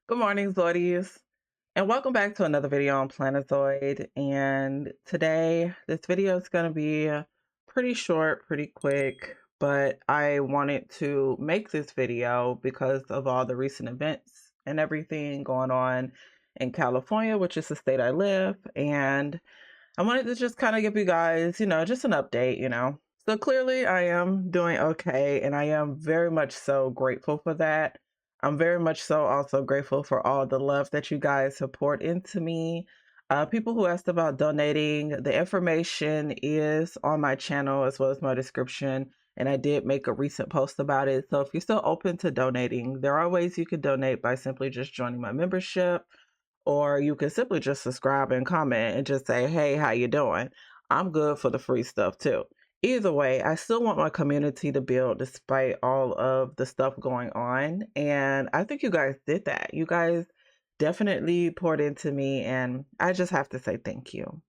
Good morning, Zoidies, and welcome back to another video on Plannerzoid. And today, this video is going to be pretty short, pretty quick, but I wanted to make this video because of all the recent events and everything going on in California, which is the state I live. And I wanted to just kind of give you guys, just an update. So clearly I am doing okay, and I am very much so grateful for that. I'm very much so also grateful for all the love that you guys have poured into me. People who asked about donating, the information is on my channel as well as my description, and I did make a recent post about it. So if you're still open to donating, there are ways you can donate by simply just joining my membership, or you can simply just subscribe and comment and just say, hey, how you doing? I'm good for the free stuff too. Either way, I still want my community to build despite all of the stuff going on. And I think you guys did that. You guys definitely poured into me, and I just have to say thank you.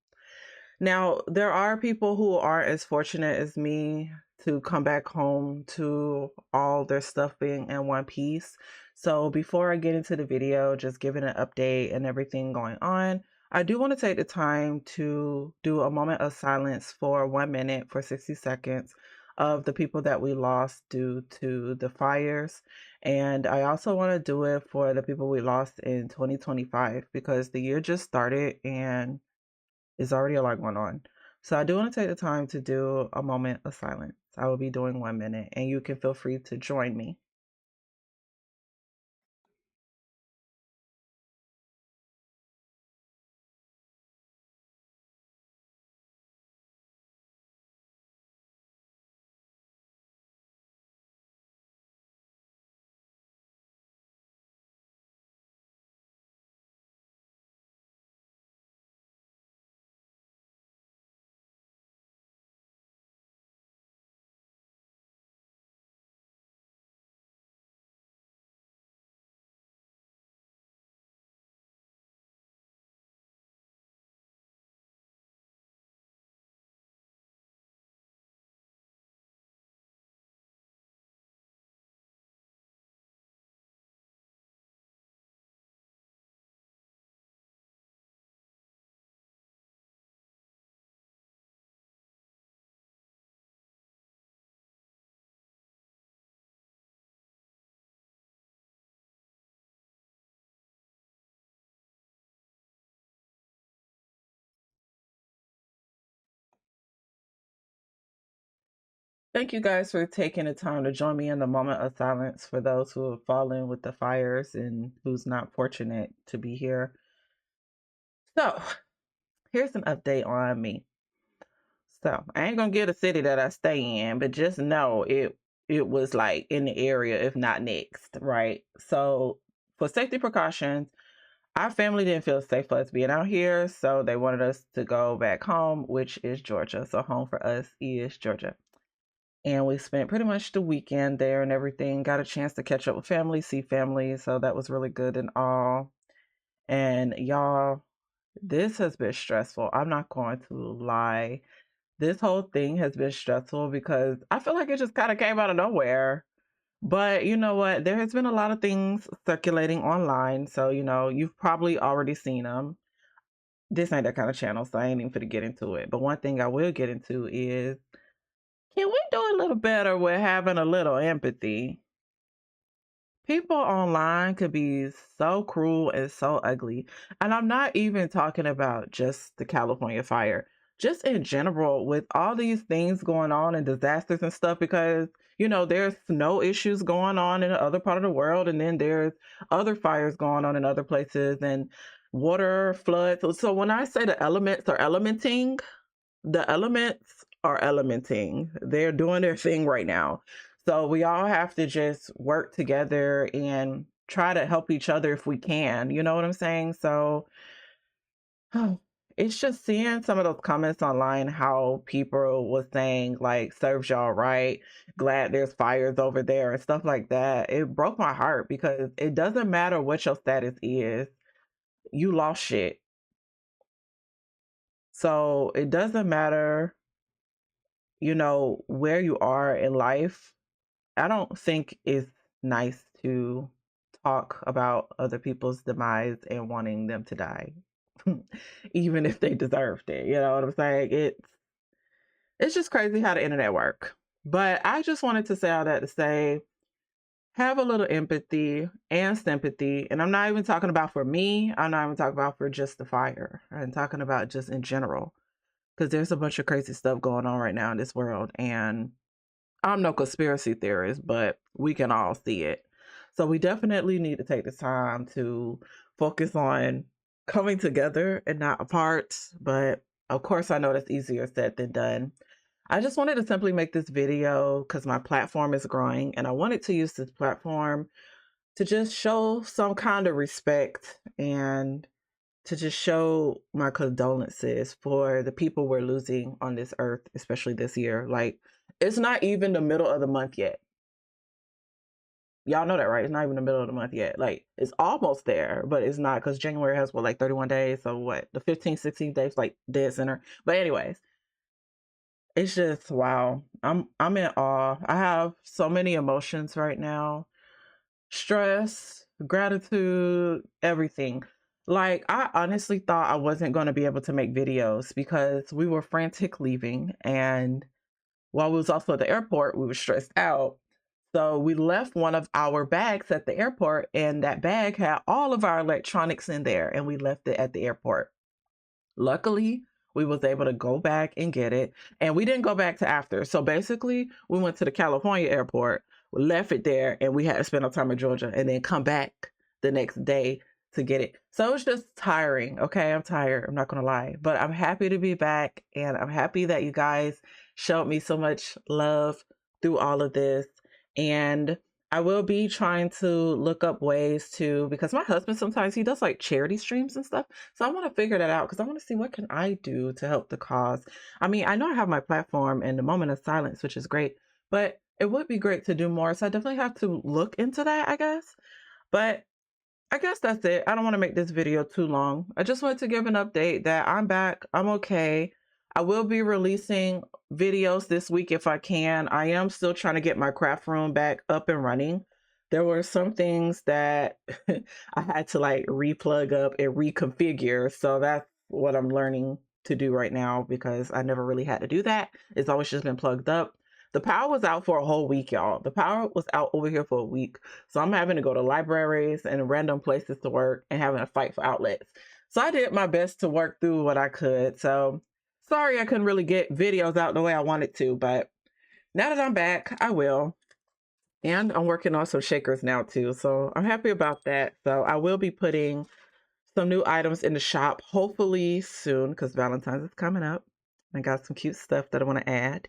Now, there are people who aren't as fortunate as me to come back home to all their stuff being in one piece. So before I get into the video, just giving an update and everything going on, I do want to take the time to do a moment of silence for 1 minute, for 60 seconds, of the people that we lost due to the fires. And I also want to do it for the people we lost in 2025, because the year just started and is already a lot going on. So I do want to take the time to do a moment of silence. I will be doing 1 minute, and you can feel free to join me. Thank you guys for taking the time to join me in the moment of silence for those who have fallen with the fires and who's not fortunate to be here. So, here's an update on me. So, I ain't gonna get a city that I stay in, but just know it was like in the area, if not next, right? So, for safety precautions, our family didn't feel safe for us being out here, so they wanted us to go back home, which is Georgia. So home for us is Georgia. And we spent pretty much the weekend there and everything. Got a chance to catch up with family, see family. So that was really good and all. And y'all, this has been stressful. I'm not going to lie. This whole thing has been stressful because I feel like it just kind of came out of nowhere. But you know what? There has been a lot of things circulating online. So, you've probably already seen them. This ain't that kind of channel, so I ain't even finna get into it. But one thing I will get into is, can we do a little better with having a little empathy? People online could be so cruel and so ugly. And I'm not even talking about just the California fire, just in general, with all these things going on and disasters and stuff, because, there's snow issues going on in the other part of the world, and then there's other fires going on in other places, and water floods. So when I say the elements are elementing, the elements are elementing. They're doing their thing right now. So we all have to just work together and try to help each other if we can. You know what I'm saying? So it's just seeing some of those comments online, how people was saying like, serves y'all right, glad there's fires over there and stuff like that. It broke my heart because it doesn't matter what your status is, you lost shit. So it doesn't matter, where you are in life. I don't think it's nice to talk about other people's demise and wanting them to die, even if they deserved it. You know what I'm saying? It's just crazy how the internet work. But I just wanted to say all that to say, have a little empathy and sympathy. And I'm not even talking about for me. I'm not even talking about for just the fire. I'm talking about just in general. Because there's a bunch of crazy stuff going on right now in this world. And I'm no conspiracy theorist, but we can all see it. So we definitely need to take the time to focus on coming together and not apart. But of course, I know that's easier said than done. I just wanted to simply make this video because my platform is growing and I wanted to use this platform to just show some kind of respect and to just show my condolences for the people we're losing on this earth, especially this year. Like, it's not even the middle of the month yet. Y'all know that, right? It's not even the middle of the month yet. Like, it's almost there, but it's not, because January has, what, like 31 days? So what, the 15th, 16th days, like dead center. But anyways, it's just, wow. I'm in awe. I have so many emotions right now. Stress, gratitude, everything. Like, I honestly thought I wasn't going to be able to make videos because we were frantic leaving, and while we was also at the airport, we were stressed out. So we left one of our bags at the airport, and that bag had all of our electronics in there, and we left it at the airport. Luckily, we was able to go back and get it, and we didn't go back to after. So basically, we went to the California airport, we left it there, and we had to spend our time in Georgia and then come back the next day to get it. So it's just tiring. Okay, I'm tired. I'm not going to lie, but I'm happy to be back, and I'm happy that you guys showed me so much love through all of this. And I will be trying to look up ways to, because my husband sometimes he does like charity streams and stuff. So I want to figure that out because I want to see what can I do to help the cause. I mean, I know I have my platform and the moment of silence, which is great, but it would be great to do more. So I definitely have to look into that, I guess. But I guess that's it. I don't want to make this video too long. I just wanted to give an update that I'm back. I'm okay. I will be releasing videos this week if I can. I am still trying to get my craft room back up and running. There were some things that I had to like replug up and reconfigure. So that's what I'm learning to do right now because I never really had to do that. It's always just been plugged up. The power was out for a whole week, y'all. The power was out over here for a week. So I'm having to go to libraries and random places to work and having to fight for outlets. So I did my best to work through what I could. So sorry I couldn't really get videos out the way I wanted to, but now that I'm back, I will. And I'm working on some shakers now too. So I'm happy about that. So I will be putting some new items in the shop, hopefully soon, because Valentine's is coming up. I got some cute stuff that I want to add.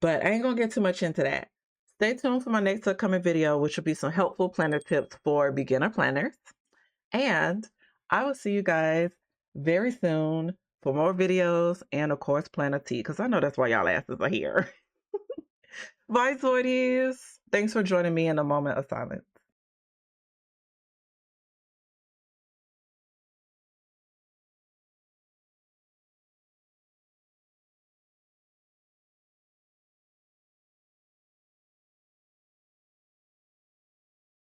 But I ain't gonna get too much into that. Stay tuned for my next upcoming video, which will be some helpful planner tips for beginner planners. And I will see you guys very soon for more videos and, of course, planner tea, because I know that's why y'all asses are here. Bye, Zoidies. Thanks for joining me in a moment of silence.